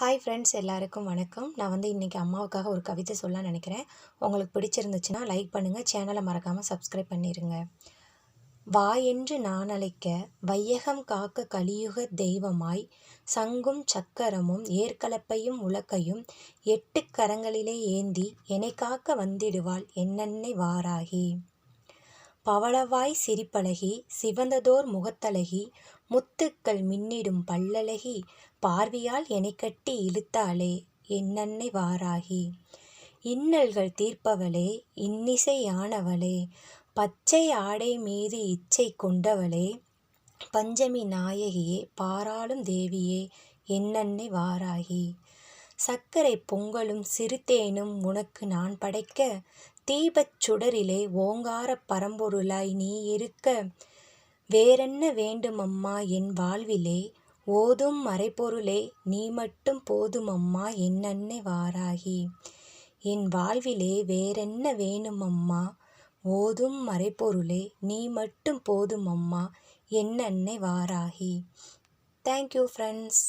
Hi friends, எல்லாருக்கும் வணக்கம். நான் இன்றைக்கி அம்மாவுக்காக ஒரு கவிதை சொல்ல நினைக்கிறேன். உங்களுக்கு பிடிச்சிருந்துச்சுன்னா லைக் பண்ணுங்கள், சேனலை மறக்காமல் சப்ஸ்கிரைப் பண்ணிடுங்க. வா என்று நான் அழைக்க வையகம் காக்க கலியுக தெய்வமாய் சங்கும் சக்கரமும் ஏற்கலப்பையும் உலக்கையும் 8 கரங்களிலே ஏந்தி என்னை காக்க வந்திடுவாள் என்னன்னை வாராகி. பவளவாய் சிரிப்பழகி சிவந்ததோர் முகத்தழகி முத்துக்கள் மின்னிடும் பல்லழகி பார்வையால் எனைக்கட்டி இழுத்தாளே என்னன்னை வாராகி. இன்னல்கள் தீர்ப்பவளே இன்னிசையானவளே பச்சை ஆடை மீது இச்சை கொண்டவளே பஞ்சமி நாயகியே பாராளும் தேவியே என்னன்னை வாராகி. சர்க்கரை பொங்கலும் சிறுதேனும் உனக்கு நான் படைக்க தீபச் சுடரிலே ஓங்கார பரம்பொருளாய் நீ இருக்க வேறென்ன வேண்டுமம்மா என் வாழ்விலே ஓதும் மறைபொருளே நீ மட்டும் போதுமம்மா என்னன்னை வாராகி. என் வாழ்விலே வேறென்ன வேணுமம்மா ஓதும் மறைபொருளே நீ மட்டும் போதுமம்மா என்னன்னை வாராகி. Thank you friends.